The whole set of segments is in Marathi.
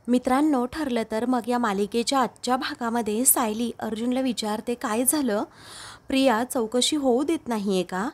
मित्रांनो, ठरलं तर मग या मालिकेच्या आजच्या भागामध्ये सायली अर्जुनला विचारते, काय झालं? प्रिया चौकशी होऊ देत नाहीये का?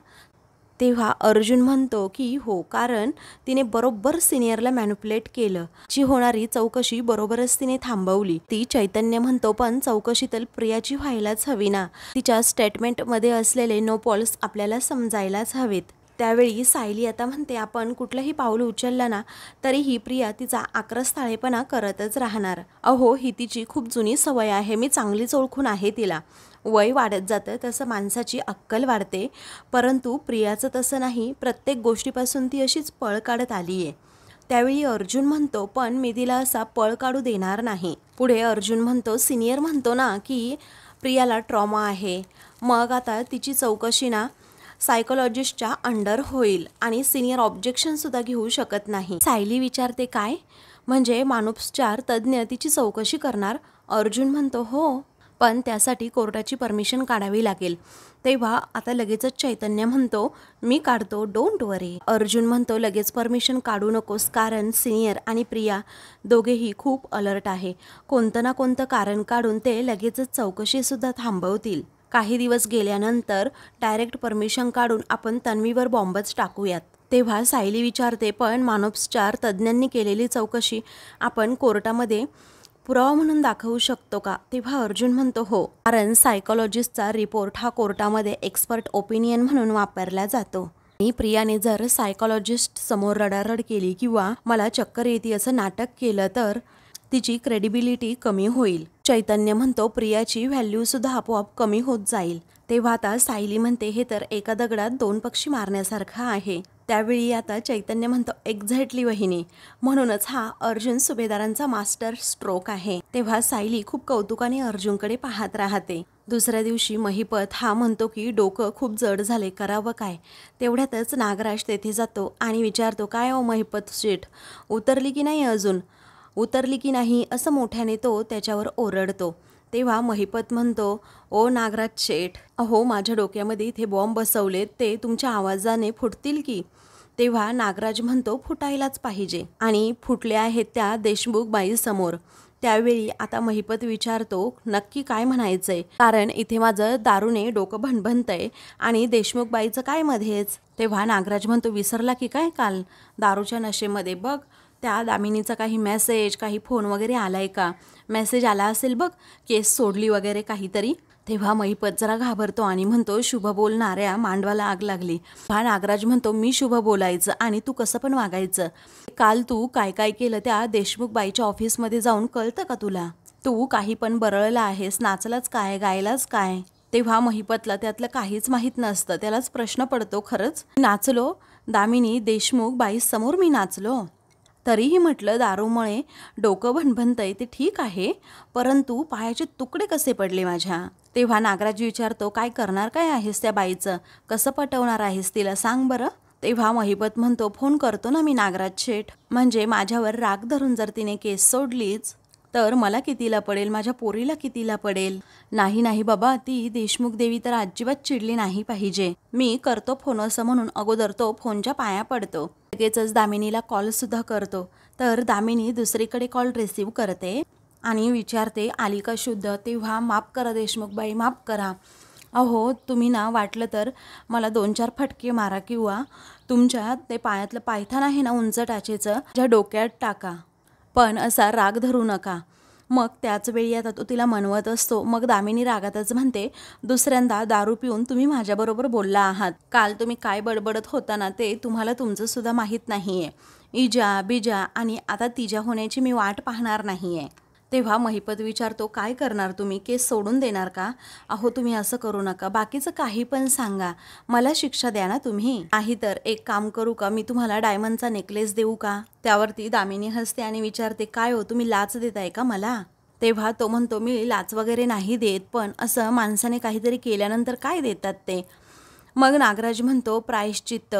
तेव्हा अर्जुन म्हणतो की हो, कारण तिने बरोबर सिनियरला मॅनिपुलेट केलं. जी होणारी चौकशी बरोबरच तिने थांबवली. ती चैतन्य म्हणतो, पण चौकशी तर प्रियाची व्हायलाच हवी ना. तिच्या स्टेटमेंटमध्ये असलेले नो पॉल्स आपल्याला समजायलाच हवेत. त्यावेळी सायली आता म्हणते, आपण कुठलंही पाऊल उचललं ना तरीही प्रिया तिचा आक्रस्ताळेपणा करतच राहणार. अहो, ही तिची खूप जुनी सवय आहे. मी चांगलीच ओळखून आहे तिला. वय वाढत जातं तसं माणसाची अक्कल वाढते, परंतु प्रियाचं तसं नाही. प्रत्येक गोष्टीपासून ती अशीच पळ काढत आली आहे. त्यावेळी अर्जुन म्हणतो, पण मी तिला असा पळ काढू देणार नाही. पुढे अर्जुन म्हणतो, सिनियर म्हणतो ना की प्रियाला ट्रॉमा आहे, मग आता तिची चौकशी ना सायकोलॉजिस्टच्या अंडर होईल आणि सिनियर ऑब्जेक्शनसुद्धा घेऊ शकत नाही. सायली विचारते, काय म्हणजे मानसोपचार तज्ज्ञ तिची चौकशी करणार? अर्जुन म्हणतो, हो, पण त्यासाठी कोर्टाची परमिशन काढावी लागेल. तेव्हा आता लगेचच चैतन्य म्हणतो, मी काढतो, डोंट वरी. अर्जुन म्हणतो, लगेच परमिशन काढू नकोस, कारण सिनियर आणि प्रिया दोघेही खूप अलर्ट आहे. कोणतं ना कोणतं कारण काढून ते लगेचच चौकशीसुद्धा थांबवतील. काही दिवस गेल्यानंतर डायरेक्ट परमिशन काढून आपण तन्वीवर बॉम्बच टाकूयात. तेव्हा सायली विचारते, पण मानसोपचार तज्ज्ञांनी केलेली चौकशी आपण कोर्टामध्ये पुरावा म्हणून दाखवू शकतो का? तेव्हा अर्जुन म्हणतो, हो, कारण सायकोलॉजिस्टचा रिपोर्ट हा कोर्टामध्ये एक्सपर्ट ओपिनियन म्हणून वापरला जातो. आणि प्रियाने जर सायकोलॉजिस्ट समोर रडारड केली किंवा मला चक्कर येते असं नाटक केलं तर तिची क्रेडिबिलिटी कमी होईल. चैतन्य म्हणतो, प्रियाची व्हॅल्यूसुद्धा आपोआप कमी होत जाईल. तेव्हा आता सायली म्हणते, हे तर एका दगडात दोन पक्षी मारण्यासारखं आहे. त्यावेळी आता चैतन्य म्हणतो, एक्झॅक्टली वहिनी, म्हणूनच हा अर्जुन सुभेदारांचा मास्टर स्ट्रोक आहे. तेव्हा सायली खूप कौतुकाने अर्जुनकडे पाहत राहते. दुसऱ्या दिवशी महिपत हा म्हणतो की डोकं खूप जड झाले, करावं काय? तेवढ्यातच नागराज तेथे जातो आणि विचारतो, काय हो महिपत शेठ, उतरली की नाही अजून? उतरली की नाही असं मोठ्याने तो त्याच्यावर ओरडतो. तेव्हा महिपत म्हणतो, ओ नागराज शेठ, अहो, माझ्या डोक्यामध्ये इथे बॉम्ब बसवलेत, ते तुमच्या आवाजाने फुटतील की? तेव्हा नागराज म्हणतो, फुटायलाच पाहिजे, आणि फुटले आहेत त्या देशमुख बाई समोर. त्यावेळी आता महिपत विचारतो, नक्की काय म्हणायचंय? कारण इथे माझं दारूने डोकं भणभणतंय आणि देशमुख बाईचं काय मध्येच? तेव्हा नागराज म्हणतो, विसरला की काय? काल दारूच्या नशेमध्ये बघ त्या दामिनीचा काही मेसेज, काही फोन वगैरे आलाय का? मेसेज आला असेल बघ, केस सोडली वगैरे काहीतरी. तेव्हा महिपत जरा घाबरतो आणि म्हणतो, शुभ बोलणाऱ्या मांडवाला आग लागली. हा नागराज म्हणतो, मी शुभ बोलायचं आणि तू कसं पण वागायचं? काल तू काय काय केलं त्या देशमुख बाईच्या ऑफिसमध्ये जाऊन, कळतं का तुला? तू काही पण बरळला आहेस, नाचलाच काय, गायलाच काय? तेव्हा महिपतला त्यातलं काहीच माहीत नसतं. त्यालाच प्रश्न पडतो, खरंच नाचलो? दामिनी देशमुख बाई समोर मी नाचलो? तरीही म्हटलं, दारूमुळे डोकं भणभणतंय ते ठीक आहे, परंतु पायाचे तुकडे कसे पडले माझ्या? तेव्हा नागराज विचारतो, काय करणार काय आहेस त्या बाईचं? कसं पटवणार आहेस तिला, सांग बरं? तेव्हा महिपत म्हणतो, फोन करतो ना मी नागराज शेठ. म्हणजे माझ्यावर राग धरून जर तिने केस सोडलीच तर मला कितीला पडेल, माझ्या पोरीला कितीला पडेल? नाही नाही बाबा, ती देशमुख देवी तर अजिबात चिडली नाही पाहिजे. मी करतो फोन असं म्हणून अगोदर तो फोनच्या पाया पडतो. लगेचच दामिनीला कॉलसुद्धा करतो. तर दामिनी दुसरीकडे कॉल रिसीव्ह करते आणि विचारते, आली का शुद्ध? तेव्हा माफ करा देशमुखबाई, माफ करा. अहो, तुम्ही ना वाटलं तर मला 2-4 फटके मारा किंवा तुमच्या ते पायातलं पायथान आहे ना उंच टाचेचं, ज्या डोक्यात टाका, पण असा राग धरू नका. मग त्याच वेळी आता तो तिला मनवत असतो. मग दामिनी रागातच म्हणते, दुसऱ्यांदा दारू पिऊन तुम्ही माझ्याबरोबर बोलला आहात. काल तुम्ही काय बडबडत होता ना ते तुम्हाला तुमचंसुद्धा माहीत नाही आहे. इजा बिजा आणि आता तिजा होण्याची मी वाट पाहणार नाही आहे. तेव्हा महिपत विचारतो, काय करणार तुम्ही? केस सोडून देणार का? अहो, तुम्ही असं करू नका, बाकीचं काही पण सांगा, मला शिक्षा द्या ना तुम्ही. नाही तर एक काम करू का, मी तुम्हाला डायमंडचा नेकलेस देऊ का? त्यावरती दामिनी हसते आणि विचारते, काय हो, तुम्ही लाच देताय का मला? तेव्हा तो म्हणतो, मी लाच वगैरे नाही देत, पण असं माणसाने काहीतरी केल्यानंतर काय देतात ते? मग नागराज म्हणतो, प्रायश्चित्त.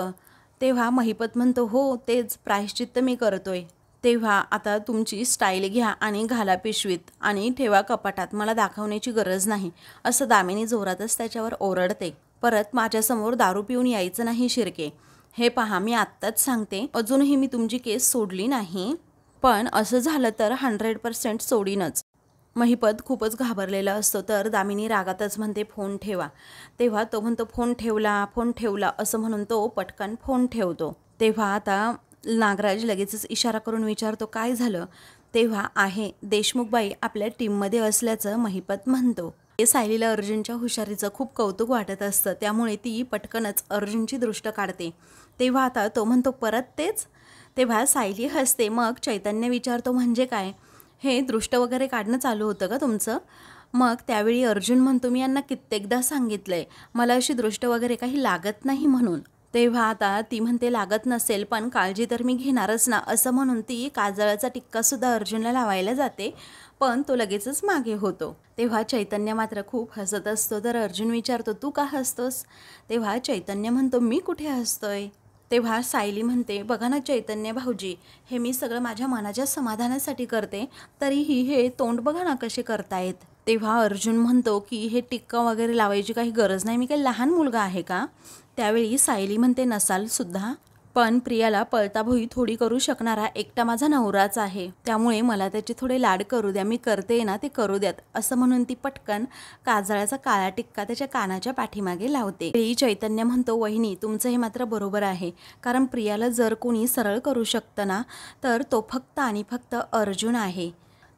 तेव्हा महिपत म्हणतो, हो, तेच प्रायश्चित्त मी करतोय. तेव्हा आता तुमची स्टाईल घ्या आणि घाला पिशवीत आणि ठेवा कपाटात, मला दाखवण्याची गरज नाही, असं दामिनी जोरातच त्याच्यावर ओरडते. परत माझ्यासमोर दारू पिऊन यायचं नाही शिर्के. हे पहा, मी आत्ताच सांगते, अजूनही मी तुमची केस सोडली नाही पण असं झालं तर 100% सोडीनच. महिपत खूपच घाबरलेला असतो. तर दामिनी रागातच म्हणते फोन ठेवा. तेव्हा तो म्हणतो फोन ठेवला असं म्हणून तो पटकन फोन ठेवतो. तेव्हा आता नागराज लगेचच इशारा करून विचारतो काय झालं. तेव्हा आहे देशमुखबाई आपल्या टीममध्ये असल्याचं महिपत म्हणतो. सायलीला अर्जुनच्या हुशारीचं खूप कौतुक वाटत असतं. त्यामुळे ती पटकनच अर्जुनची दृष्ट काढते. तेव्हा आता तो म्हणतो परत तेच. तेव्हा सायली हसते. मग चैतन्य विचारतो म्हणजे काय, हे दृष्ट वगैरे काढणं चालू होतं का तुमचं. मग त्यावेळी अर्जुन म्हणतो मी यांना कित्येकदा सांगितलंय मला अशी दृष्ट वगैरे काही लागत नाही म्हणून. तेव्हा आता ती म्हणते लागत नसेल पण काळजी तर मी घेणारच ना असं म्हणून ती काजळाचा टिक्कासुद्धा अर्जुनला लावायला जाते. पण तो लगेचच मागे होतो. तेव्हा चैतन्य मात्र खूप हसत असतो. तर अर्जुन विचारतो तू का हसतोस. तेव्हा चैतन्य म्हणतो मी कुठे हसतोय. तेव्हा सायली म्हणते बघा ना चैतन्य भाऊजी, हे मी सगळं माझ्या मनाच्या समाधानासाठी करते, तरीही हे तोंड बघा ना कसे करतायत. तेव्हा अर्जुन म्हणतो की हे टिक्का वगैरे लावायची काही गरज नाही, मी काही लहान मुलगा आहे का. त्यावेळी सायली म्हणते नसाल सुद्धा, पण प्रियाला पळताभोई थोडी करू शकणारा एकटा माझा नवराच आहे, त्यामुळे मला त्याचे थोडे लाड करू द्या, मी करते ना ते करू द्यात असं म्हणून ती पटकन काजळाचा काळा टिक्का त्याच्या कानाच्या पाठीमागे लावते. चैतन्य म्हणतो वहिनी तुमचं हे मात्र बरोबर आहे, कारण प्रियाला जर कोणी सरळ करू शकतं ना तर तो फक्त आणि फक्त अर्जुन आहे.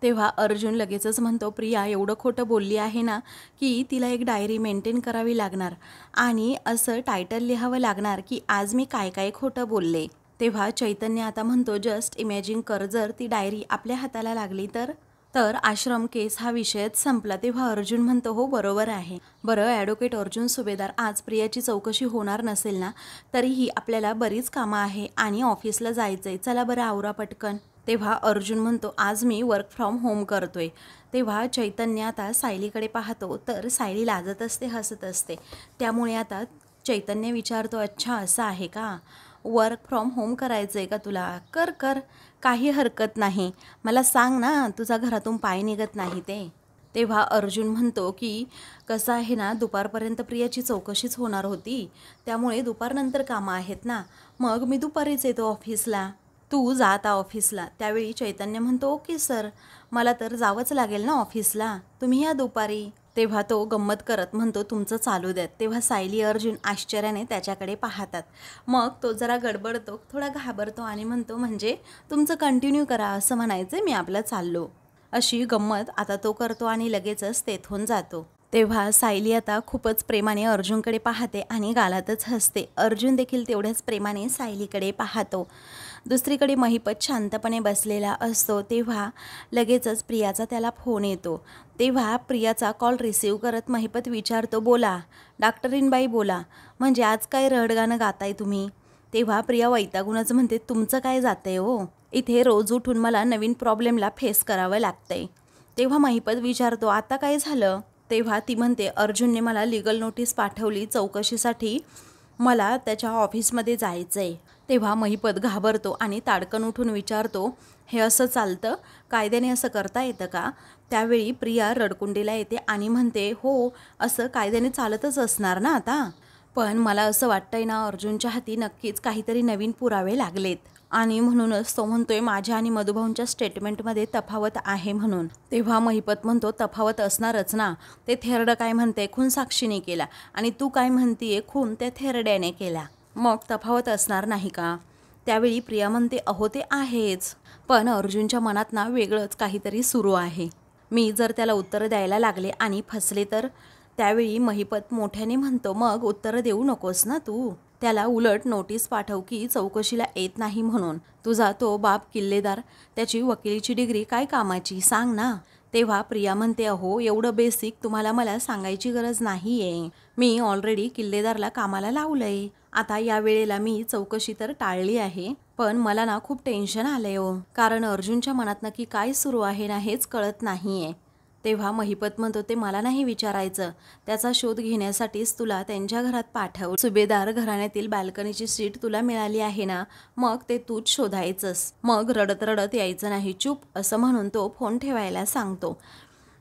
तेव्हा अर्जुन लगेचच म्हणतो प्रिया एवढं खोटं बोलली आहे ना की तिला एक डायरी मेंटेन करावी लागणार आणि असं टायटल लिहावं लागणार की आज मी काय काय खोटं बोलले. तेव्हा चैतन्य आता म्हणतो जस्ट इमॅजिन कर जर ती डायरी आपल्या हाताला लागली तर आश्रम केस हा विषयच संपला. तेव्हा अर्जुन म्हणतो हो बरोबर आहे. बरं ॲडव्होकेट अर्जुन सुभेदार, आज प्रियाची चौकशी होणार नसेल ना तरीही आपल्याला बरीच कामं आहे आणि ऑफिसला जायचं आहे, चला बरं आवरा पटकन. तेव्हा अर्जुन म्हणतो आज मी वर्क फ्रॉम होम करतोय. तेव्हा चैतन्य आता सायलीकडे पाहतो तर सायली लाजत असते, हसत असते. त्यामुळे आता चैतन्य विचारतो अच्छा असं आहे का, वर्क फ्रॉम होम करायचं आहे का तुला, कर कर काही हरकत नाही, मला सांग ना तुझा घरातून पाय निघत नाही ते. तेव्हा अर्जुन म्हणतो की कसं आहे ना दुपारपर्यंत प्रियाची चौकशीच होणार होती, त्यामुळे दुपारनंतर कामं आहेत ना, मग मी दुपारीच येतो ऑफिसला, तू जा आता ऑफिसला. त्यावेळी चैतन्य म्हणतो ओके सर, मला तर जावंच लागेल ना ऑफिसला, तुम्ही या दुपारी. तेव्हा तो गंमत करत म्हणतो तुमचं चालू द्यात. तेव्हा सायली अर्जुन आश्चर्याने त्याच्याकडे पाहतात. मग तो जरा गडबडतो, थोडा घाबरतो आणि म्हणतो म्हणजे तुमचं कंटिन्यू करा असं म्हणायचं, मी आपलं चाललो. अशी गंमत आता तो करतो आणि लगेचच तेथून जातो. तेव्हा सायली आता खूपच प्रेमाने अर्जुनकडे पाहते आणि गालातच हसते. अर्जुन देखील तेवढ्याच प्रेमाने सायलीकडे पाहतो. दुसरीकडे महिपत शांतपणे बसलेला असतो. तेव्हा लगेचच प्रियाचा त्याला फोन येतो. तेव्हा प्रियाचा कॉल रिसीव करत महिपत विचारतो बोला डॉक्टरीनबाई बोला, म्हणजे आज काय रडगाणं गाताय तुम्ही. तेव्हा प्रिया वैतागूनच म्हणते तुमचं काय जातंय हो, इथे रोज उठून मला नवीन प्रॉब्लेमला फेस करावं लागतंय. तेव्हा महिपत विचारतो आता काय झालं. तेव्हा ती म्हणते अर्जुनने मला लीगल नोटीस पाठवली चौकशीसाठी, मला त्याच्या ऑफिसमध्ये जायचं आहे. तेव्हा महिपत घाबरतो आणि ताडकन उठून विचारतो हे असं चालतं, कायद्याने असं करता येतं का. त्यावेळी प्रिया रडकुंडीला येते आणि म्हणते हो असं कायद्याने चालतच असणार ना आता, पण मला असं वाटतंय ना अर्जुनच्या हाती नक्कीच काहीतरी नवीन पुरावे लागलेत आणि म्हणूनच तो म्हणतोय माझ्या आणि मधुभाऊंच्या स्टेटमेंटमध्ये तफावत आहे म्हणून. तेव्हा महिपत म्हणतो तफावत असणारच ना, ते थेरडं काय म्हणते खून साक्षीने केला आणि तू काय म्हणतीये खून त्या थेरड्याने केला, मग तफावत असणार नाही का. त्यावेळी प्रिया म्हणते अहो ते आहेच, पण अर्जुनच्या मनात ना वेगळंच काहीतरी सुरू आहे, मी जर त्याला उत्तर द्यायला लागले आणि फसले तर. त्यावेळी महिपत मोठ्याने म्हणतो मग उत्तर देऊ नकोस ना तू, त्याला उलट नोटीस पाठव की चौकशीला येत नाही म्हणून. तुझा तो बाप किल्लेदार, त्याची वकिलीची डिग्री काय कामाची सांग ना. तेव्हा प्रिया म्हणते अहो एवढं बेसिक तुम्हाला मला सांगायची गरज नाही आहे, मी ऑलरेडी किल्लेदारला कामाला लावलंय. आता या वेळेला मी चौकशी तर टाळली आहे, पण मला ना खूप टेन्शन आलंय हो, कारण अर्जुनच्या मनात नक्की काय सुरू आहे ना हेच कळत नाही आहे. तेव्हा महिपत म्हणतो ते मला नाही विचारायचं, त्याचा शोध घेण्यासाठीच तुला त्यांच्या घरात पाठव, सुभेदार घराण्यातील बाल्कनीची सीट तुला मिळाली आहे ना, मग ते तूच शोधायचंस, मग रडत रडत यायचं नाही, चूप असं म्हणून तो फोन ठेवायला सांगतो.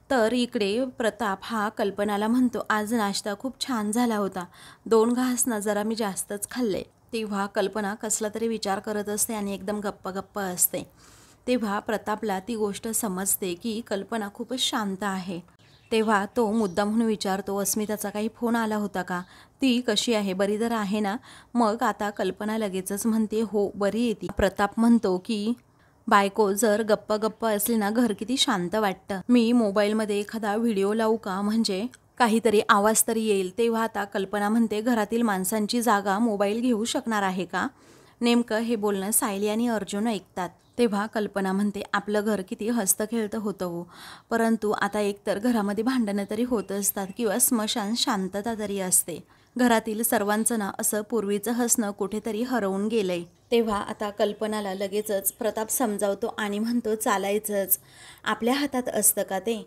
तर इकडे प्रताप हा कल्पनाला म्हणतो आज नाश्ता खूप छान झाला होता, 2 घास ना जरा मी जास्तच खाल्ले. तेव्हा कल्पना कसला तरी विचार करत असते आणि एकदम गप्प गप्प असते. तेव्हा प्रतापला ती गोष्ट समजते की कल्पना खूपच शांत आहे. तेव्हा तो मुद्दा म्हणून विचारतो, अस्मिताचा काही फोन आला होता का? ती कशी आहे, बरी तर आहे ना? मग आता कल्पना लगेचच म्हणते, हो बरी आहे ती. प्रताप म्हणतो की बायको जर गप्पा गप्पा असली ना, घर किती शांत वाटतं. मी मोबाईलमध्ये एखादा व्हिडिओ लावू का, म्हणजे काहीतरी आवाज तरी येईल. तेव्हा आता कल्पना म्हणते, घरातील माणसांची जागा मोबाईल घेऊ शकणार आहे का? नेमकं हे बोलणं सायली आणि अर्जुन ऐकतात. तेव्हा कल्पना म्हणते, आपलं घर किती हसतं-खेळतं होतं हो, परंतु आता एकतर घरामध्ये भांडणं तरी होत असतात किंवा स्मशान शांतता तरी असते. घरातील सर्वांचं ना असं पूर्वीचं हसणं कुठेतरी हरवून गेलंय. तेव्हा आता कल्पनाला लगेचच प्रताप समजावतो आणि म्हणतो, चालायचंच, आपल्या हातात असतं का ते?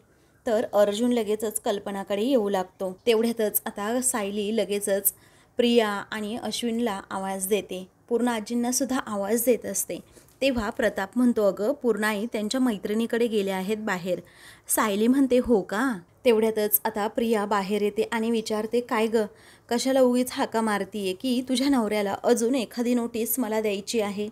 तर अर्जुन लगेचच कल्पनाकडे येऊ लागतो. तेवढ्यातच आता सायली लगेचच प्रिया आणि अश्विनला आवाज देते. पूर्ण आजींना सुद्धा आवाज देत असते. तेव्हा प्रताप म्हणतो, अगं पूर्णाई त्यांच्या मैत्रिणीकडे गेल्या आहेत बाहेर. सायली म्हणते, हो का? तेवढ्यातच आता प्रिया बाहेर येते आणि विचारते, काय गं, कशाला उगीच हाका मारतीये की तुझ्या नवऱ्याला अजून एखादी नोटीस मला द्यायची आहे?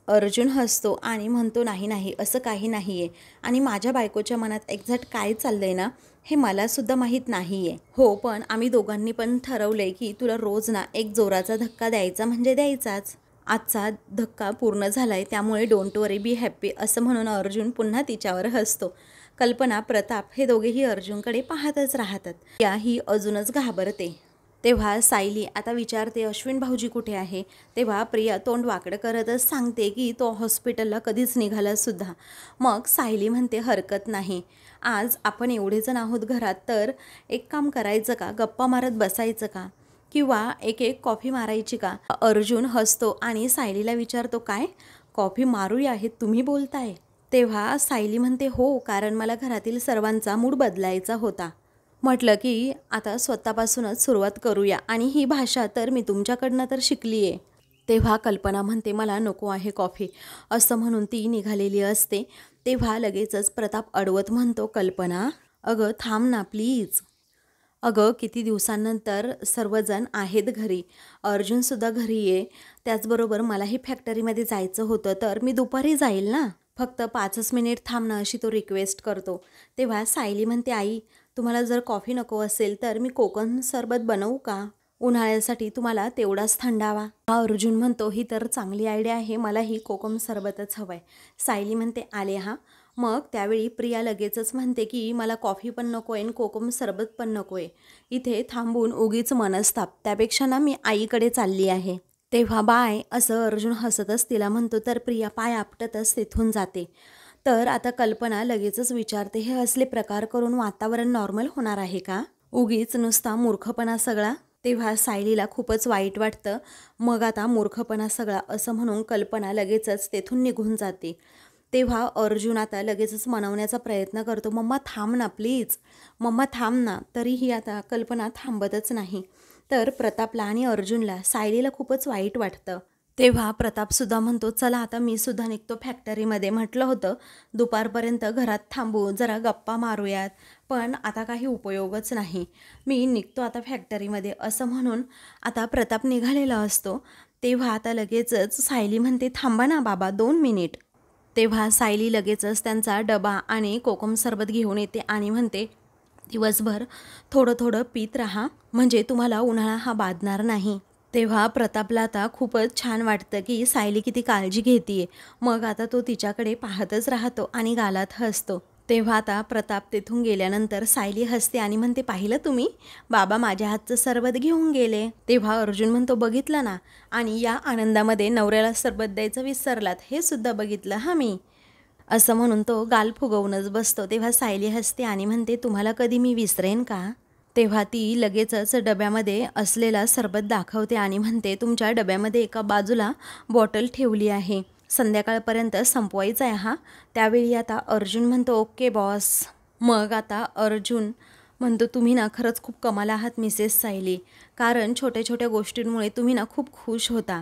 अर्जुन हसतो आणि म्हणतो, नाही नाही, असं काही नाहीये, आणि माझ्या बायकोच्या मनात एक्झॅक्ट काय चाललंय ना हे मला सुद्धा माहीत नाहीये. हो, पण आम्ही दोघांनी पण ठरवलंय की तुला रोज ना एक जोराचा धक्का द्यायचा म्हणजे द्यायचाच. आजचा धक्का पूर्ण झालाय, त्यामुळे डोंट वरी, बी हॅप्पी, असं म्हणून अर्जुन पुन्हा तिच्यावर हसतो. कल्पना, प्रताप हे दोघेही अर्जुनकडे पाहतच राहतात. या ही अजूनच घाबरते. तेव्हा सायली आता विचारते, अश्विन भाऊजी कुठे आहे? तेव्हा प्रिया तोंड वाकडं करतच सांगते की तो हॉस्पिटलला कधीच निघाला सुद्धा. मग सायली म्हणते, हरकत नाही, आज आपण एवढे जण आहोत घरात, तर एक काम करायचं का, गप्पा मारत बसायचं का, किंवा एक एक कॉफी मारायची का? अर्जुन हसतो आणि सायलीला विचारतो, काय कॉफी मारूया हे तुम्ही बोलताय? तेव्हा सायली म्हणते, हो, कारण मला घरातील सर्वांचा मूड बदलायचा होता. म्हटलं की आता स्वतःपासूनच सुरुवात करूया, आणि ही भाषा तर मी तुमच्याकडनं तर शिकली आहे. तेव्हा कल्पना म्हणते, मला नको आहे कॉफी, असं म्हणून ती निघालेली असते. तेव्हा लगेचच प्रताप अडवत म्हणतो, कल्पना, अगं थांब ना प्लीज. अगं किती दिवसांनंतर सर्वजण आहेत घरी, अर्जुनसुद्धा घरी आहे. त्याचबरोबर मलाही फॅक्टरीमध्ये जायचं होतं, तर मी दुपारी जाईल ना, फक्त 5 मिनिट थांब ना, अशी तो रिक्वेस्ट करतो. तेव्हा सायली म्हणते, आई, तुम्हाला जर कॉफी नको असेल तर मी कोकम सरबत बनवू का? उन्हाळ्यासाठी तुम्हाला तेवढाच थंडावा. हा अर्जुन म्हणतो, ही तर चांगली आयडिया आहे, मलाही कोकम सरबतच हवं आहे. सायली म्हणते, आले हा. मग त्यावेळी प्रिया लगेचच म्हणते की मला कॉफी पण नको आहे आणि कोकम सरबत पण नको आहे. इथे थांबून उगीच मनस्ताप, त्यापेक्षा ना मी आईकडे चालली आहे. तेव्हा बाय, असं अर्जुन हसतच तिला म्हणतो. तर प्रिया पाय आपटतच तिथून जाते. तर आता कल्पना लगेचच विचारते, हे असले प्रकार करून वातावरण नॉर्मल होणार आहे का? उगीच नुसता मूर्खपणा सगळा. तेव्हा सायलीला खूपच वाईट वाटतं. मग आता मूर्खपणा सगळा असं म्हणून कल्पना लगेचच तेथून निघून जाते. तेव्हा अर्जुन आता लगेचच मनवण्याचा प्रयत्न करतो, मम्मा थांब ना प्लीज, मम्मा थांब ना. तरीही आता कल्पना थांबतच नाही. तर प्रतापला आणि अर्जुनला सायलीला खूपच वाईट वाटतं. तेव्हा प्रतापसुद्धा म्हणतो, चला आता मी सुद्धा निघतो फॅक्टरीमध्ये. म्हटलं होतं दुपारपर्यंत घरात थांबू, जरा गप्पा मारूयात, पण आता काही उपयोगच नाही, मी निघतो आता फॅक्टरीमध्ये, असं म्हणून आता प्रताप निघालेला असतो. तेव्हा आता लगेचच सायली म्हणते, थांबा ना बाबा 2 मिनिट. तेव्हा सायली लगेचच त्यांचा डबा आणि कोकम सरबत घेऊन येते आणि म्हणते, दिवसभर थोडं थोडं पीत राहा, म्हणजे तुम्हाला उन्हाळा हा बाधणार नाही. तेव्हा प्रतापला आता खूपच छान वाटतं की सायली किती काळजी घेते. मग आता तो तिच्याकडे पाहतच राहतो आणि गालात हसतो. तेव्हा आता प्रताप तिथून गेल्यानंतर सायली हसते आणि म्हणते, पाहिलं तुम्ही, बाबा माझ्या हातचं सरबत घेऊन गेले. तेव्हा अर्जुन म्हणतो, बघितलं ना, आणि या आनंदामध्ये नवऱ्याला सरबत द्यायचं विसरलात, हे सुद्धा बघितलं हा मी, असं म्हणून तो गाल फुगवूनच बसतो. तेव्हा सायली हसते आणि म्हणते, तुम्हाला कधी मी विसरेन का? तेव्हा ती लगेचच डब्यामध्ये असलेला सरबत दाखवते आणि म्हणते, तुमच्या डब्यामध्ये एका बाजूला बॉटल ठेवली आहे, संध्याकाळपर्यंत संपवायचं आहे हा. त्यावेळी आता अर्जुन म्हणतो, ओके बॉस. मग आता अर्जुन म्हणतो, तुम्ही ना खरंच खूप कमाल आहात मिसेस सायली, कारण छोट्या छोट्या गोष्टींमुळे तुम्ही ना खूप खुश होता.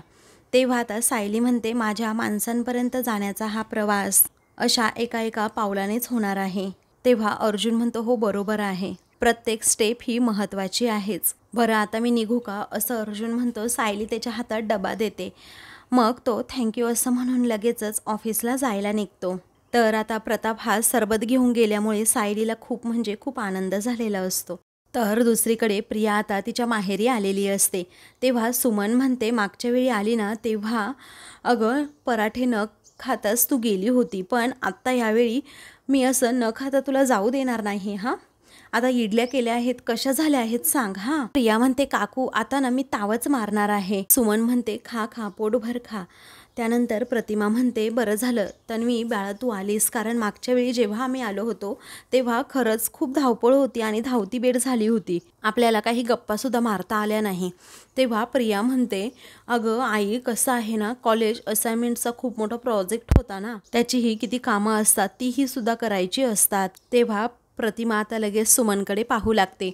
तेव्हा आता सायली म्हणते, माझ्या माणसांपर्यंत जाण्याचा हा प्रवास अशा एका पावलानेच होणार आहे. तेव्हा अर्जुन म्हणतो, हो बरोबर आहे, प्रत्येक स्टेप ही महत्त्वाची आहेच. बरं आता मी निघू का, असं अर्जुन म्हणतो. सायली त्याच्या हातात डबा देते. मग तो थँक्यू असं म्हणून लगेचच ऑफिसला जायला निघतो. तर आता प्रताप हा सरबत घेऊन गेल्यामुळे सायलीला खूप म्हणजे खूप आनंद झालेला असतो. तर दुसरीकडे प्रिया आता तिच्या माहेरी आलेली असते. तेव्हा सुमन म्हणते, मागच्या वेळी आली ना तेव्हा अगं पराठे न खाताच तू गेली होती, पण आत्ता यावेळी मी असं न खाता तुला जाऊ देणार नाही हां. आता इडल्या केल्या आहेत, कशा झाल्या आहेत सांग हां. प्रिया म्हणते, काकू आता ना मी तावच मारणार आहे. सुमन म्हणते, खा खा पोटभर खा. त्यानंतर प्रतिमा म्हणते, बरं झालं तन्वी बाळा तू आलीस, कारण मागच्या वेळी जेव्हा आम्ही आलो होतो तेव्हा खरंच खूप धावपळ होती आणि धावती बेड झाली होती, आपल्याला काही गप्पासुद्धा मारता आल्या नाही. तेव्हा प्रिया म्हणते, अगं आई कसं आहे ना, कॉलेज असाइनमेंटचा खूप मोठा प्रोजेक्ट होता ना, त्याचीही किती कामं असतात, तीही सुद्धा करायची असतात. तेव्हा प्रतिमा आता लगेच सुमनकडे पाहू लागते.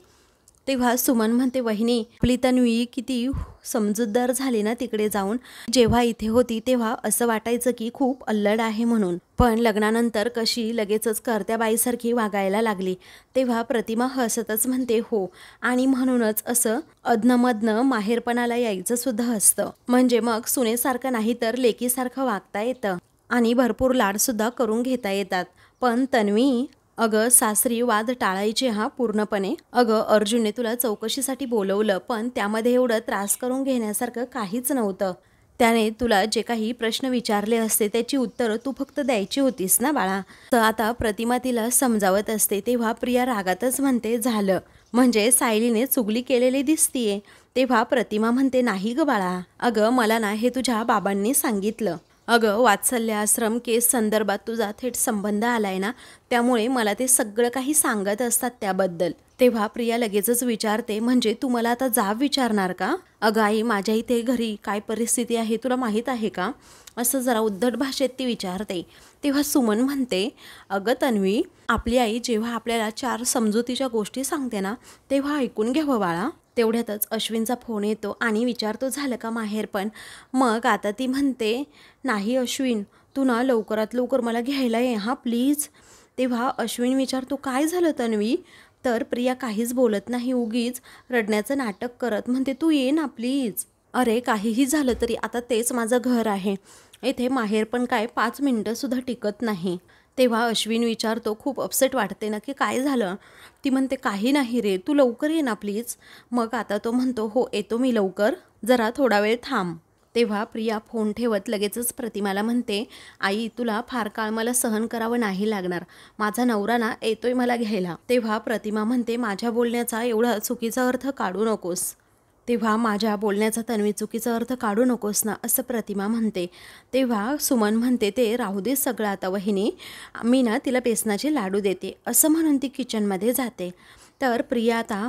तेव्हा सुमन म्हणते, वहिनी आपली तन्वी किती समजूतदार झाली ना तिकडे जाऊन. जेव्हा इथे होती तेव्हा असं वाटायचं की खूप अल्लड आहे म्हणून, पण लग्नानंतर कशी लगेचच करत्या बाईसारखी वागायला लागली. तेव्हा प्रतिमा हसतच म्हणते, हो आणि म्हणूनच असं अधनमधनं माहेरपणाला यायचं सुद्धा असतं, म्हणजे मग सुनेसारखं नाही तर लेकीसारखं वागता येतं आणि भरपूर लाडसुद्धा करून घेता येतात. पण तन्वी अगं सासरी वाद टाळायचे हा पूर्णपणे. अगं अर्जुनने तुला चौकशीसाठी बोलवलं, पण त्यामध्ये एवढं त्रास करून घेण्यासारखं काहीच नव्हतं. त्याने तुला जे काही प्रश्न विचारले असते त्याची उत्तरं तू फक्त द्यायची होतीस ना बाळा. तर आता प्रतिमा तिला समजावत असते. तेव्हा प्रिया रागातच म्हणते, झालं म्हणजे सायलीने चुगली केलेली दिसतीये. तेव्हा प्रतिमा म्हणते, नाही ग बाळा, अगं मला ना हे तुझ्या बाबांनी सांगितलं. अगं वात्सल्य आश्रम केस संदर्भात तुझा थेट संबंध आलाय ना, त्यामुळे मला ते सगळं काही सांगत असतात त्याबद्दल. तेव्हा प्रिया लगेचच विचारते, म्हणजे तू मला आता जाब विचारणार का? अगं आई माझ्या इथे घरी काय परिस्थिती आहे तुला माहीत आहे का, असं जरा उद्धट भाषेत ती विचारते. तेव्हा सुमन म्हणते, अगं तन्वी आपली आई जेव्हा आपल्याला 4 समजुतीच्या गोष्टी सांगते ना तेव्हा ऐकून घ्यावं बाळा. तेवढ्यातच अश्विनचा फोन येतो आणि विचारतो, झालं का माहेर पण. मग आता ती म्हणते, नाही अश्विन तू ना लवकरात लवकर मला घ्यायला ये हां प्लीज. तेव्हा अश्विन विचारतो, काय झालं तन्वी. तर प्रिया काहीच बोलत नाही, उगीच रडण्याचं नाटक करत म्हणते, तू ये ना प्लीज. अरे काहीही झालं तरी आता तेच माझं घर आहे, येथे माहेर पण काय 5 मिनटंसुद्धा टिकत नाही. तेव्हा अश्विन विचारतो, खूप अपसेट वाटते ना, की काय झालं. ती म्हणते, काही नाही रे, तू लवकर ये ना प्लीज. मग आता तो म्हणतो, हो येतो मी लवकर, जरा थोडा वेळ थांब. तेव्हा प्रिया फोन ठेवत लगेचच प्रतिमाला म्हणते, आई तुला फार काळ मला सहन करावं नाही लागणार, माझा नवरा ना येतोय मला घ्यायला. तेव्हा प्रतिमा म्हणते, माझ्या बोलण्याचा एवढा चुकीचा अर्थ काढू नकोस. तेव्हा माझ्या बोलण्याचा तन्वी चुकीचा अर्थ काढू नकोस ना, असं प्रतिमा म्हणते. तेव्हा सुमन म्हणते, ते राहू दे सगळं आता वहिनी, मी ना तिला बेसनाचे लाडू देते, असं म्हणून ती किचनमध्ये जाते. तर प्रिया आता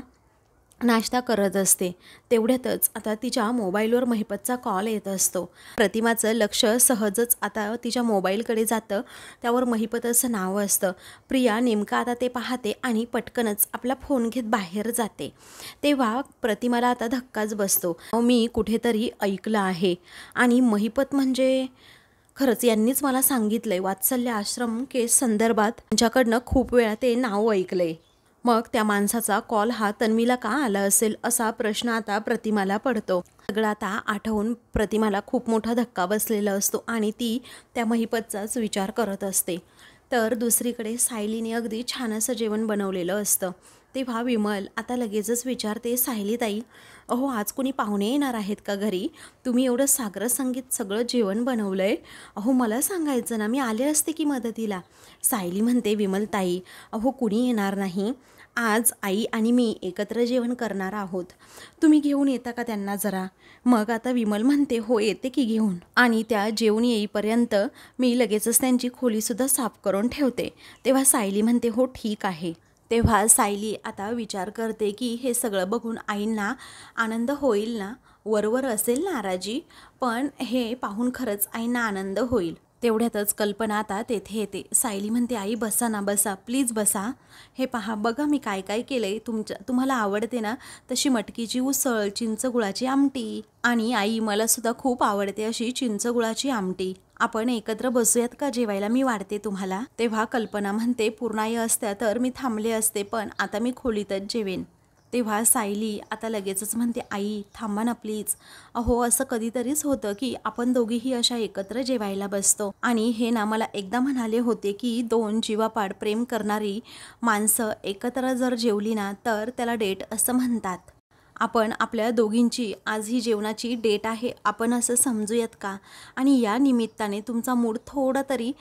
नाश्ता करत असते. तेवढ्यातच आता तिच्या मोबाईलवर महिपतचा कॉल येत असतो. प्रतिमाचं लक्ष सहजच आता तिच्या मोबाईलकडे जातं, त्यावर महिपत असं नाव असतं. प्रिया नेमका आता ते पाहते आणि पटकनच आपला फोन घेत बाहेर जाते. तेव्हा प्रतिमाला आता धक्काच बसतो, मी कुठेतरी ऐकलं आहे आणि महिपत म्हणजे खरंच यांनीच मला सांगितलंय वात्सल्य आश्रम केस संदर्भात त्यांच्याकडनं खूप वेळा ते नाव ऐकलंय. मग त्या माणसाचा कॉल हा तन्वीला का आला असेल असा प्रश्न आता प्रतिमाला पडतो. सगळं आता आठवून प्रतिमाला खूप मोठा धक्का बसलेला असतो आणि ती त्या महिपतचाच विचार करत असते. तर दुसरीकडे सायलीने अगदी छान असं जेवण बनवलेलं असतं. तेव्हा विमल आता लगेचच विचारते, सायलीताई अहो आज कोणी पाहुणे येणार आहेत का घरी, तुम्ही एवढं सागर संगीत सगळं जेवण बनवलंय, अहो मला सांगायचं ना, मी आले असते की मदतीला. सायली म्हणते, विमलताई अहो कुणी येणार नाही, आज आई आणि मी एकत्र जेवण करणार आहोत, तुम्ही घेऊन येता का त्यांना जरा. मग आता विमल म्हणते, हो येते की घेऊन, आणि त्या जेवून येईपर्यंत मी लगेचच त्यांची खोलीसुद्धा साफ करून ठेवते. तेव्हा सायली म्हणते, हो ठीक आहे. तेव्हा सायली आता विचार करते की हे सगळं बघून आईंना आनंद होईल ना, वरवर असेल नाराजी, पण हे पाहून खरंच आईंना आनंद होईल. तेवढ्यातच कल्पना आता तेथे येते. सायली म्हणते, आई बसा ना, बसा प्लीज बसा, हे पहा बघा मी काय काय केलंय, तुम्हाला आवडते ना तशी मटकीची उसळ, चिंचगुळाची आमटी, आणि आई मला सुद्धा खूप आवडते अशी चिंचगुळाची आमटी, आपण एकत्र बसूयात का जेवायला, मी वाढते तुम्हाला. तेव्हा कल्पना म्हणते, पूर्णाई असत्या तर मी थांबले असते, पण आता मी खोलीतच जेवेन. तेव्हा सायली आता लगेचच म्हणते, आई थांबा ना प्लीज. अहो असं कधीतरीच होतं की आपण दोघीही अशा एकत्र जेवायला बसतो, आणि हे ना मला एकदा म्हणाले होते की 2 जीवापाड प्रेम करणारी माणसं एकत्र जर जेवली ना तर त्याला डेट असं म्हणतात. आपण आपल्या दोघींची आज ही जेवणाची डेट आहे, आपण असं समजूयात का? आणि या निमित्ताने तुमचा मूड थोडा तरी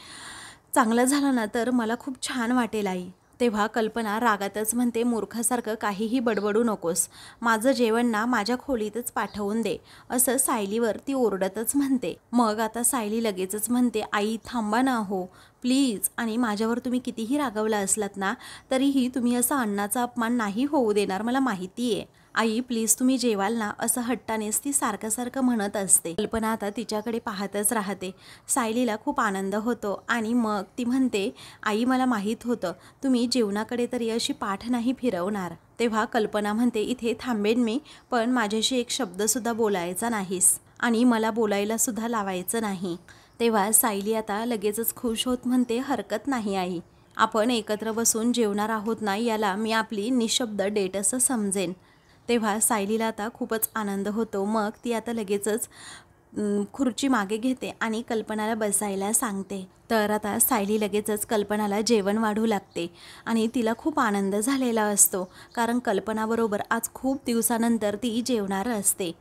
चांगला झाला ना तर मला खूप छान वाटेल आई. तेव्हा कल्पना रागातच म्हणते, मूर्खासारखं काहीही बडबडू नकोस, माझं जेवण ना माझ्या खोलीतच पाठवून दे, असं सायलीवर ती ओरडतच म्हणते. मग आता सायली लगेचच म्हणते, आई थांबा ना हो प्लीज, आणि माझ्यावर तुम्ही कितीही रागवला असलात ना तरीही तुम्ही असा अन्नाचा अपमान नाही होऊ देणार, मला माहिती आहे. आई प्लीज तुम्ही जेवाल ना, असं हट्टानेच ती सारखं सारखं म्हणत असते. कल्पना आता तिच्याकडे पाहतच राहते. सायलीला खूप आनंद होतो आणि मग ती म्हणते, आई मला माहीत होतं तुम्ही जेवणाकडे तरी अशी पाठ नाही फिरवणार. तेव्हा कल्पना म्हणते, इथे थांबेन मी, पण माझ्याशी एक शब्दसुद्धा बोलायचा नाहीस आणि मला बोलायला सुद्धा लावायचं नाही. तेव्हा सायली आता लगेचच खुश होत म्हणते, हरकत नाही आई, आपण एकत्र बसून जेवणार आहोत ना, याला मी आपली निशब्द डेट असं समजेन. तेव्हा सायलीला आता खूपच आनंद होतो. मग ती आता लगेचच खुर्ची मागे घेते आणि कल्पनाला बसायला सांगते. तर आता सायली लगेचच कल्पनाला जेवण वाढू लागते आणि तिला खूप आनंद झालेला असतो, कारण कल्पनाबरोबर आज खूप दिवसानंतर ती जेवणार असते.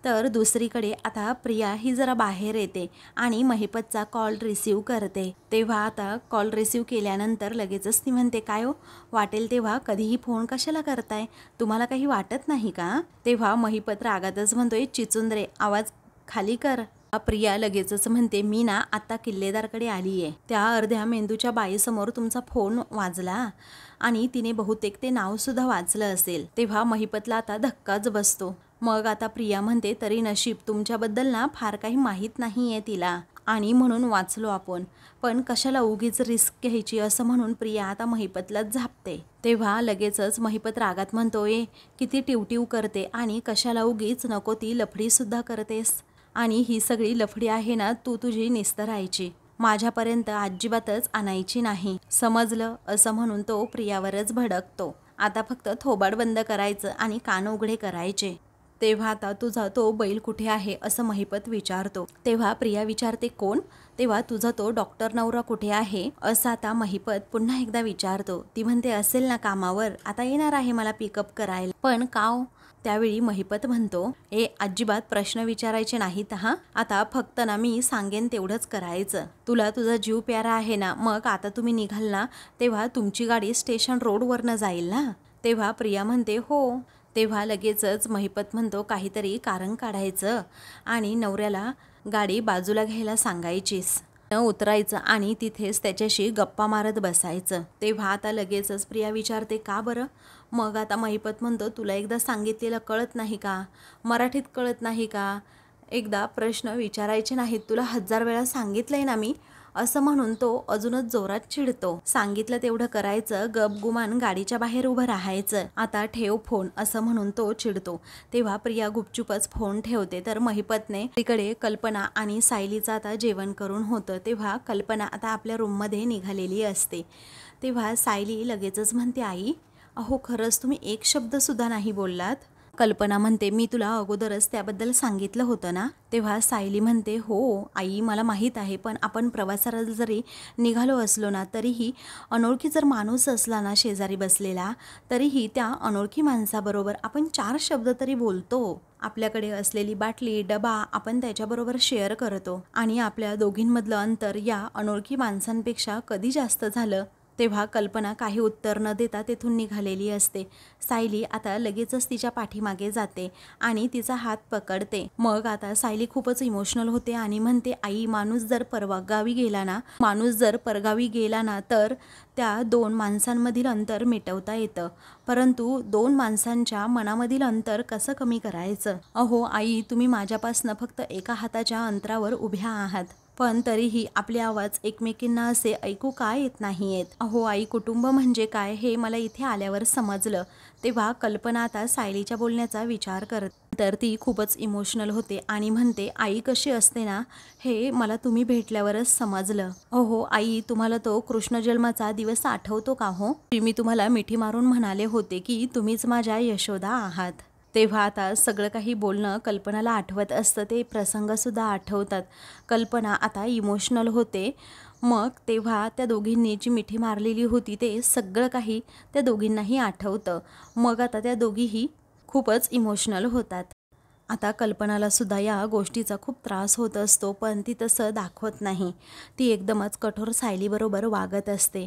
तर दुसरीकडे आता प्रिया ही जरा बाहेर येते आणि महिपतचा कॉल रिसीव करते. तेव्हा आता कॉल रिसीव केल्यानंतर लगेचच ती म्हणते, काय हो, वाटेल तेव्हा कधीही फोन कशाला करताय, तुम्हाला काही वाटत नाही का? तेव्हा महिपत रागातच म्हणतोय, चिचुंद्रे आवाज खाली कर. प्रिया लगेचच म्हणते, मी ना आता किल्लेदारकडे आली आहे, त्या अर्ध्या मेंदूच्या बाईसमोर तुमचा फोन वाजला आणि तिने बहुतेक ते नावसुद्धा वाचलं असेल. तेव्हा महिपतला आता धक्काच बसतो. मग आता प्रिया म्हणते, तरी नशीब तुमच्याबद्दल ना फार काही माहीत नाही आहे तिला, आणि म्हणून वाचलो आपण, पण कशाला उगीच रिस्क घ्यायची, असं म्हणून प्रिया आता महिपतलाच झापते. तेव्हा लगेचच महिपत रागात म्हणतोय, किती टिवटिव करते आणि कशाला उगीच नको ती लफडीसुद्धा करतेस, आणि ही सगळी लफडी आहे ना तू तुझी निस्तरायची, माझ्यापर्यंत अजिबातच आणायची नाही, समजलं, असं म्हणून तो प्रियावरच भडकतो. आता फक्त थोबाड बंद करायचं आणि कान उघडे करायचे. तेव्हा आता तुझा तो बैल कुठे आहे, असं महिपत विचारतो. तेव्हा प्रिया विचारते, कोण? तेव्हा तुझा तो डॉक्टर नवरा कुठे आहे, असं आता महिपत पुन्हा एकदा विचारतो. ती म्हणते, असेल ना कामावर, आता येणार आहे मला पिकअप करायला. पण काव? त्यावेळी महिपत म्हणतो, अजिबात प्रश्न विचारायचे नाहीत हा, आता फक्त ना मी सांगेन तेवढंच करायचं, तुला तुझा जीव प्यारा आहे ना, मग आता तुम्ही निघाल ना तेव्हा तुमची गाडी स्टेशन रोडवरनं जाईल ना? तेव्हा प्रिया म्हणते, हो. तेव्हा लगेचच महिपत म्हणतो, काहीतरी कारण काढायचं आणि नवऱ्याला गाडी बाजूला घ्यायला सांगायचीस, न उतरायचं आणि तिथेच त्याच्याशी गप्पा मारत बसायचं. तेव्हा आता लगेचच प्रिया विचारते, का बरं? मग आता महिपत म्हणतो, तुला एकदा सांगितलेलं कळत नाही का, मराठीत कळत नाही का, एकदा प्रश्न विचारायचे नाहीत, तुला 1000 वेळा सांगितलंय ना मी, असं म्हणून तो अजूनच जोरात चिडतो. सांगितलं तेवढं करायचं, गपगुमान गाडीच्या बाहेर उभं राहायचं, आता ठेव फोन, असं म्हणून तो चिडतो. तेव्हा प्रिया गुपचुपच फोन ठेवते. तर महिपतने तिकडे कल्पना आणि सायलीचं आता जेवण करून होतं. तेव्हा कल्पना आता आपल्या रूममध्ये निघालेली असते. तेव्हा सायली लगेचच म्हणते, आई अहो खरंच तुम्ही एक शब्दसुद्धा नाही बोललात. कल्पना म्हणते, मी तुला अगोदरच त्याबद्दल सांगितलं होतं ना? तेव्हा सायली म्हणते, हो आई मला माहीत आहे, पण आपण प्रवासाला जरी निघालो असलो ना तरीही अनोळखी जर माणूस असला ना शेजारी बसलेला, तरीही त्या अनोळखी माणसाबरोबर आपण 4 शब्द तरी बोलतो. आपल्याकडे असलेली बाटली, डबा आपण त्याच्याबरोबर शेअर करतो, आणि आपल्या दोघींमधलं अंतर या अनोळखी माणसांपेक्षा कधी जास्त झालं? तेव्हा कल्पना काही उत्तर न देता तेथून निघालेली असते. सायली आता लगेचच तिच्या पाठीमागे जाते आणि तिचा हात पकडते. मग आता सायली खूपच इमोशनल होते आणि म्हणते, आई माणूस जर परगावी गेला ना तर त्या 2 माणसांमधील अंतर मिटवता येतं, परंतु 2 माणसांच्या मनामधील अंतर कसं कमी करायचं? अहो आई, तुम्ही माझ्यापासनं फक्त एका हाताच्या अंतरावर उभ्या आहात, पण तरीही आपले आवाज एकमेकींना असे ऐकू का येत नाहीयेत? अहो आई, कुटुंब म्हणजे काय हे मला इथे आल्यावर समजलं. तेव्हा कल्पना आता सायलीच्या बोलण्याचा विचार करते. तर ती खूपच इमोशनल होते आणि म्हणते, आई कशी असते ना हे मला तुम्ही भेटल्यावरच समजलं. हो आई, तुम्हाला तो कृष्ण जन्माचा दिवस आठवतो का हो? मी तुम्हाला मिठी मारून म्हणाले होते की तुम्हीच माझ्या यशोदा आहात. तेव्हा आता सगळं काही बोलणं कल्पनाला आठवत असतं, ते प्रसंगसुद्धा आठवतात. कल्पना आता इमोशनल होते. मग तेव्हा त्या दोघींनी जी मिठी मारलेली होती ते सगळं काही त्या दोघींनाही आठवतं. मग आता त्या दोघीही खूपच इमोशनल होतात. आता कल्पनाला सुद्धा या गोष्टीचा खूप त्रास होत असतो, पण ती तसं दाखवत नाही. ती एकदमच कठोर सायलीबरोबर वागत असते.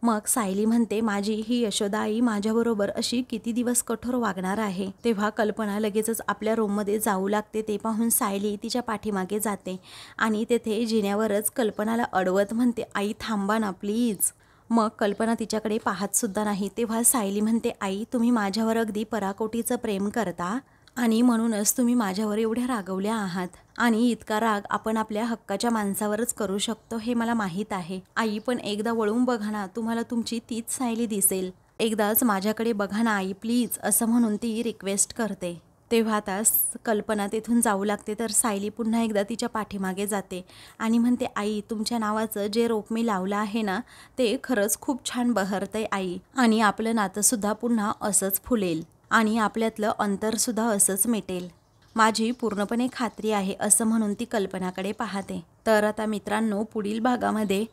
मग सायली म्हणते, माझी ही यशोदा आई माझ्याबरोबर अशी किती दिवस कठोर वागणार आहे. तेव्हा कल्पना लगेचच आपल्या रूममध्ये जाऊ लागते. ते पाहून सायली तिच्या पाठीमागे जाते आणि तेथे जिन्यावरच कल्पनाला अडवत म्हणते, आई थांबा ना प्लीज. मग कल्पना तिच्याकडे पाहत सुद्धा नाही. तेव्हा सायली म्हणते, आई तुम्ही माझ्यावर अगदी पराकोटीचं प्रेम करता आणि म्हणूनच तुम्ही माझ्यावर एवढ्या रागवल्या आहात आणि इतका राग आपण आपल्या हक्काच्या माणसावरच करू शकतो हे मला माहीत आहे. आई पण एकदा वळून बघा ना, तुम्हाला तुमची तीच सायली दिसेल. एकदाच माझ्याकडे बघा ना आई प्लीज, असं म्हणून ती रिक्वेस्ट करते. तेव्हा आता कल्पना तिथून जाऊ लागते, तर सायली पुन्हा एकदा तिच्या पाठीमागे जाते आणि म्हणते, आई तुमच्या नावाचं जे रोप मी लावलं आहे ना ते खरंच खूप छान बहरतंय आई, आणि आपलं नातंसुद्धा पुन्हा असंच फुलेल आणि आपल्यातलं अंतरसुद्धा असंच मिटेल. माझी पूर्णपणे खात्री आहे, असं म्हणून ती कल्पनाकडे पाहते. तर आता मित्रांनो, पुढील भागामध्ये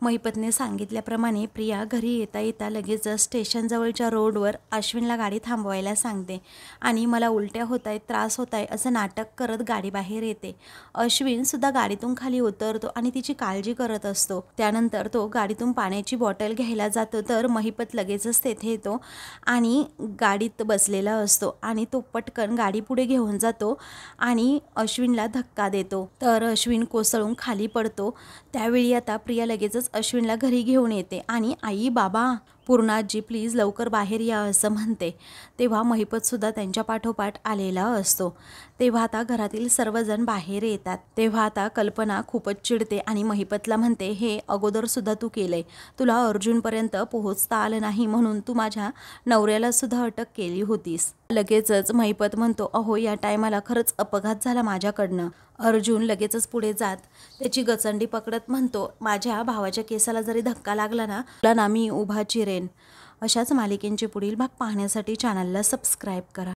महिपतने सांगितल्याप्रमाणे प्रिया घरी येता येता लगेच स्टेशनजवळच्या रोडवर अश्विनला गाडी थांबवायला सांगते आणि मला उलट्या होत आहेत, त्रास होत आहे असं नाटक करत गाडी बाहेर येते. अश्विनसुद्धा गाडीतून खाली उतरतो आणि तिची काळजी करत असतो. त्यानंतर तो गाडीतून पाण्याची बॉटल घ्यायला जातो, तर महिपत लगेचच तेथे येतो आणि गाडीत बसलेला असतो आणि तो पटकन गाडी पुढे घेऊन जातो आणि अश्विनला धक्का देतो. तर अश्विन कोसळून खाली पडतो. त्यावेळी आता प्रिया लगेचच अश्विनला घरी घेऊन येते आणि आई बाबा पूर्णाजी प्लीज लवकर बाहेर या असं म्हणते. तेव्हा महिपतसुद्धा त्यांच्या पाठोपाठ आलेला असतो. तेव्हा आता घरातील सर्वजण बाहेर येतात. तेव्हा आता कल्पना खूपच चिडते आणि महिपतला म्हणते, हे अगोदरसुद्धा तू केलंय, तुला अर्जुनपर्यंत पोहोचता आलं नाही म्हणून तू माझ्या नवऱ्याला सुद्धा अटक केली होतीस. लगेचच महिपत म्हणतो, अहो या टायमाला खरंच अपघात झाला माझ्याकडनं. अर्जुन लगेचच पुढे जात त्याची गचंडी पकडत म्हणतो, माझ्या भावाच्या केसाला जरी धक्का लागला ना मी उभा चिरेन. अशाच मालिकेंचे पुढील भाग पाहण्यासाठी चॅनलला सबस्क्राईब करा.